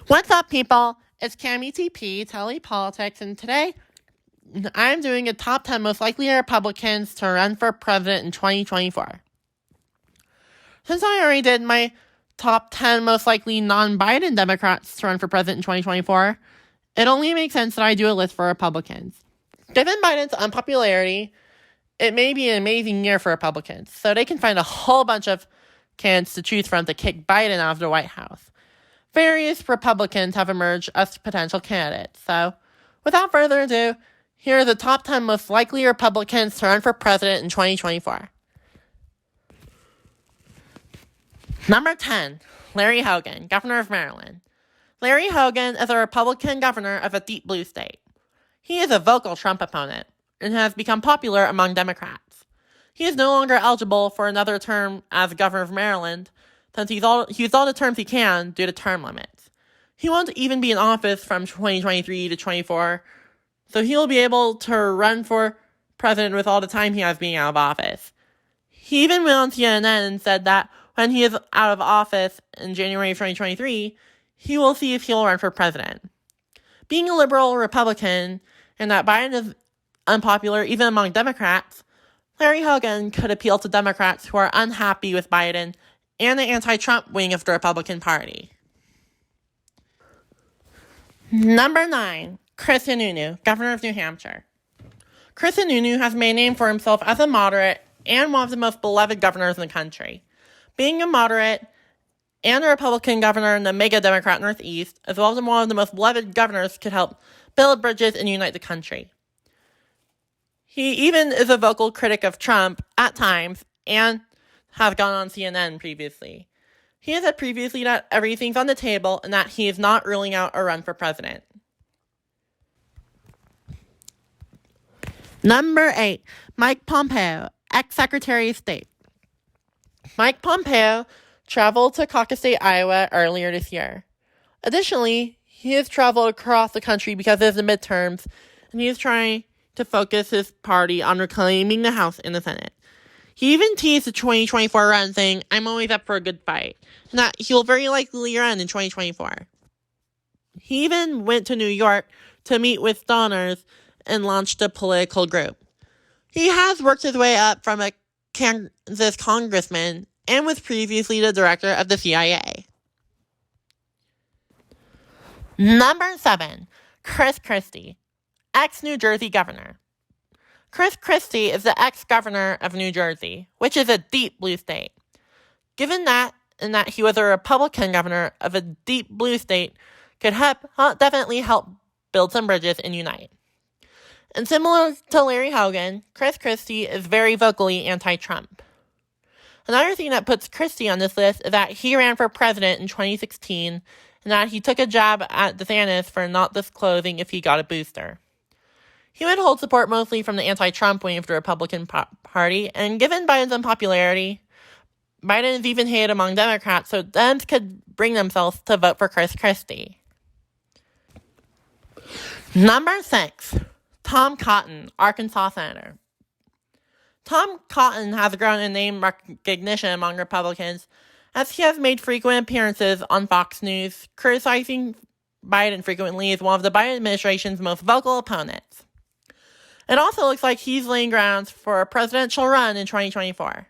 What's up, people? It's Cammy TP, Telepolitics, and today I'm doing a top 10 most likely Republicans to run for president in 2024. Since I already did my top 10 most likely non-Biden Democrats to run for president in 2024, it only makes sense that I do a list for Republicans. Given Biden's unpopularity, it may be an amazing year for Republicans, so they can find a whole bunch of candidates to choose from to kick Biden out of the White House. Various Republicans have emerged as potential candidates. So, without further ado, here are the top 10 most likely Republicans to run for president in 2024. Number 10, Larry Hogan, governor of Maryland. Larry Hogan is a Republican governor of a deep blue state. He is a vocal Trump opponent and has become popular among Democrats. He is no longer eligible for another term as governor of Maryland, since he's used all the terms he can due to term limits. He won't even be in office from 2023 to 24, so he'll be able to run for president with all the time he has being out of office. He even went on CNN and said that when he is out of office in January of 2023, he will see if he'll run for president. Being a liberal Republican and that Biden is unpopular even among Democrats, Larry Hogan could appeal to Democrats who are unhappy with Biden and the anti-Trump wing of the Republican Party. Number 9, Chris Sununu, governor of New Hampshire. Chris Sununu has made a name for himself as a moderate and one of the most beloved governors in the country. Being a moderate and a Republican governor in the mega Democrat Northeast, as well as one of the most beloved governors, could help build bridges and unite the country. He even is a vocal critic of Trump at times and has gone on CNN previously. He has said previously that everything's on the table and that he is not ruling out a run for president. Number 8, Mike Pompeo, ex-Secretary of State. Mike Pompeo traveled to Caucus State, Iowa earlier this year. Additionally, he has traveled across the country because of the midterms, and he is trying to focus his party on reclaiming the House and the Senate. He even teased the 2024 run, saying, "I'm always up for a good fight," and that he will very likely run in 2024. He even went to New York to meet with donors and launched a political group. He has worked his way up from a Kansas congressman and was previously the director of the CIA. Number 7, Chris Christie, ex-New Jersey governor. Chris Christie is the ex-governor of New Jersey, which is a deep blue state. Given that, and that he was a Republican governor of a deep blue state, could definitely help build some bridges and unite. And similar to Larry Hogan, Chris Christie is very vocally anti-Trump. Another thing that puts Christie on this list is that he ran for president in 2016 and that he took a jab at DeSantis for not disclosing if he got a booster. He would hold support mostly from the anti-Trump wing of the Republican Party, and given Biden's unpopularity, Biden is even hated among Democrats, so Dems could bring themselves to vote for Chris Christie. Number 6, Tom Cotton, Arkansas Senator. Tom Cotton has grown in name recognition among Republicans as he has made frequent appearances on Fox News, criticizing Biden frequently as one of the Biden administration's most vocal opponents. It also looks like he's laying grounds for a presidential run in 2024.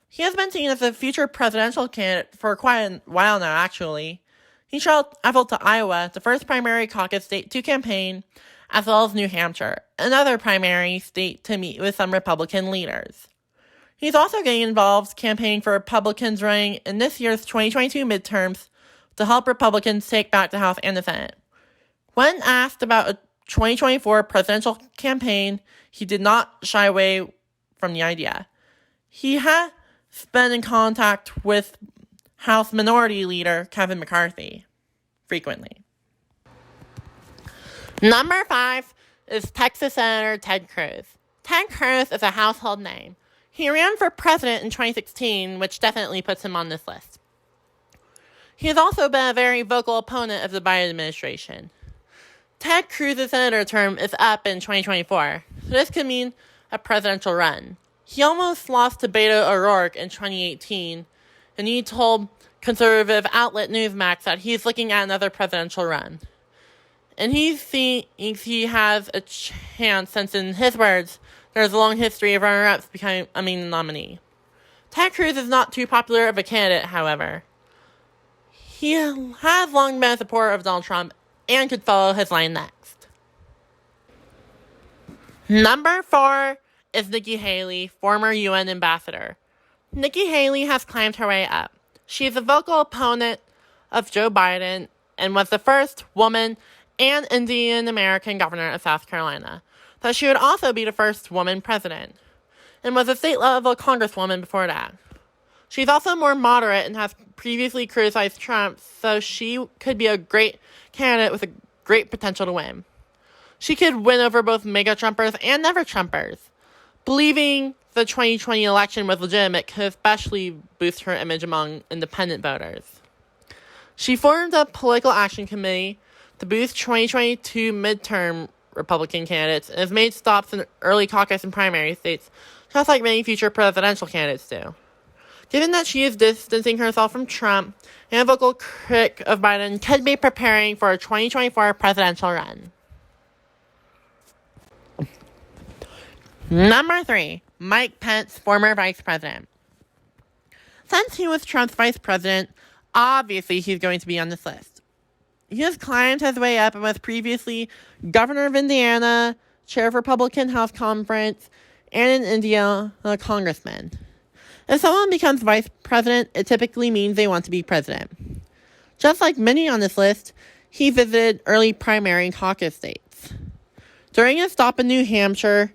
He has been seen as a future presidential candidate for quite a while now, actually. He traveled to Iowa, the first primary caucus state to campaign, as well as New Hampshire, another primary state, to meet with some Republican leaders. He's also getting involved campaigning for Republicans running in this year's 2022 midterms to help Republicans take back the House and the Senate. When asked about a 2024 presidential campaign, he did not shy away from the idea. He has been in contact with House Minority Leader Kevin McCarthy frequently. Number 5 is Texas Senator Ted Cruz. Ted Cruz is a household name. He ran for president in 2016, which definitely puts him on this list. He has also been a very vocal opponent of the Biden administration. Ted Cruz's senator term is up in 2024, so this could mean a presidential run. He almost lost to Beto O'Rourke in 2018, and he told conservative outlet Newsmax that he's looking at another presidential run. And he thinks he has a chance since, in his words, there's a long history of runner-ups becoming a nominee. Ted Cruz is not too popular of a candidate, however. He has long been a supporter of Donald Trump and could follow his line next. Number 4 is Nikki Haley, former UN ambassador. Nikki Haley has climbed her way up. She is a vocal opponent of Joe Biden and was the first woman and Indian American governor of South Carolina. Thus she would also be the first woman president, and was a state-level congresswoman before that. She's also more moderate and has previously criticized Trump, so she could be a great candidate with a great potential to win. She could win over both mega-Trumpers and never-Trumpers. Believing the 2020 election was legitimate could especially boost her image among independent voters. She formed a political action committee to boost 2022 midterm Republican candidates and has made stops in early caucus and primary states, just like many future presidential candidates do. Given that she is distancing herself from Trump and a vocal critic of Biden, could be preparing for a 2024 presidential run. Number 3, Mike Pence, former vice president. Since he was Trump's vice president, obviously he's going to be on this list. He has climbed his way up and was previously governor of Indiana, chair of Republican House Conference, and in India, a congressman. If someone becomes vice president, it typically means they want to be president. Just like many on this list, he visited early primary and caucus states. During a stop in New Hampshire,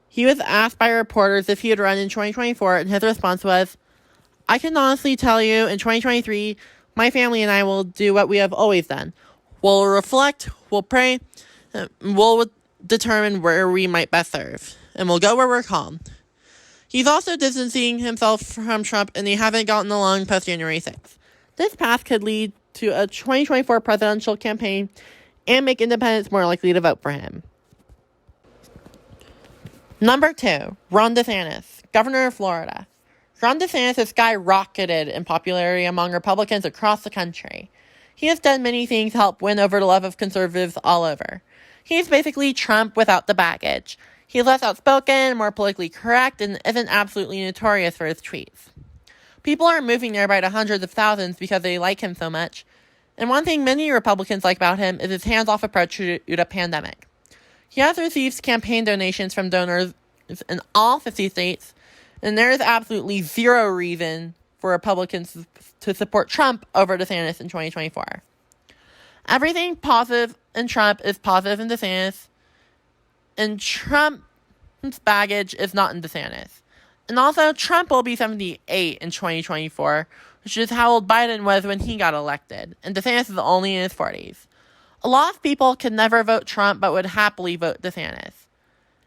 he was asked by reporters if he would run in 2024, and his response was, "I can honestly tell you, in 2023, my family and I will do what we have always done. We'll reflect, we'll pray, we'll determine where we might best serve, and we'll go where we're called." He's also distancing himself from Trump, and they haven't gotten along post-January 6th. This path could lead to a 2024 presidential campaign and make independents more likely to vote for him. Number 2, Ron DeSantis, governor of Florida. Ron DeSantis has skyrocketed in popularity among Republicans across the country. He has done many things to help win over the love of conservatives all over. He's basically Trump without the baggage. He's less outspoken, more politically correct, and isn't absolutely notorious for his tweets. People are moving there by the hundreds of thousands because they like him so much. And one thing many Republicans like about him is his hands-off approach to the pandemic. He has received campaign donations from donors in all 50 states, and there is absolutely zero reason for Republicans to support Trump over DeSantis in 2024. Everything positive in Trump is positive in DeSantis, and Trump's baggage is not in DeSantis. And also, Trump will be 78 in 2024, which is how old Biden was when he got elected, and DeSantis is only in his 40s. A lot of people could never vote Trump but would happily vote DeSantis.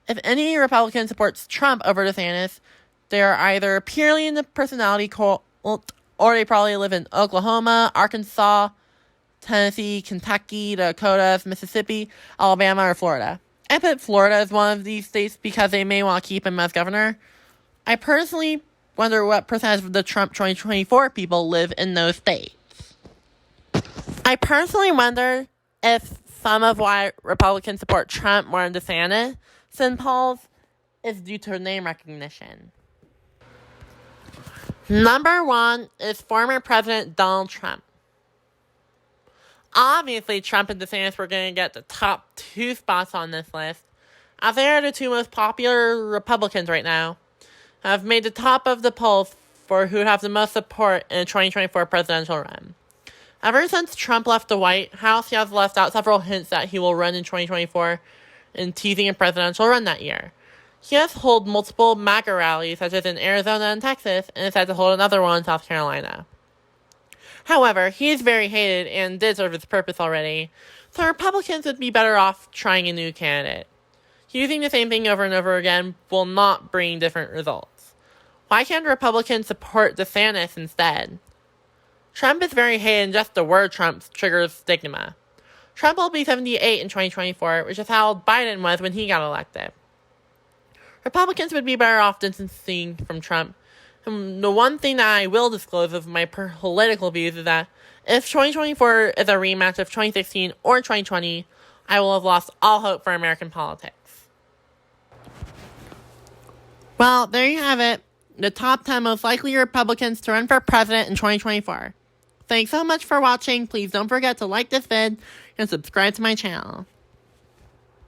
If any Republican supports Trump over DeSantis, they are either purely in the personality cult, or they probably live in Oklahoma, Arkansas, Tennessee, Kentucky, Dakota, Mississippi, Alabama, or Florida. I put Florida as one of these states because they may want to keep him as governor. I personally wonder what percentage of the Trump 2024 people live in those states. I personally wonder if some of why Republicans support Trump more than DeSantis in polls is due to name recognition. Number 1 is former President Donald Trump. Obviously, Trump and DeSantis were going to get the top 2 spots on this list, as they are the 2 most popular Republicans right now, have made the top of the polls for who would have the most support in a 2024 presidential run. Ever since Trump left the White House, he has left out several hints that he will run in 2024 and teasing a presidential run that year. He has held multiple MAGA rallies, such as in Arizona and Texas, and is set to hold another one in South Carolina. However, he is very hated and did serve his purpose already, so Republicans would be better off trying a new candidate. Using the same thing over and over again will not bring different results. Why can't Republicans support DeSantis instead? Trump is very hated, and just the word Trump triggers stigma. Trump will be 78 in 2024, which is how old Biden was when he got elected. Republicans would be better off distancing from Trump The one thing that I will disclose of my political views is that if 2024 is a rematch of 2016 or 2020, I will have lost all hope for American politics. Well, there you have it. The top 10 most likely Republicans to run for president in 2024. Thanks so much for watching. Please don't forget to like this vid and subscribe to my channel.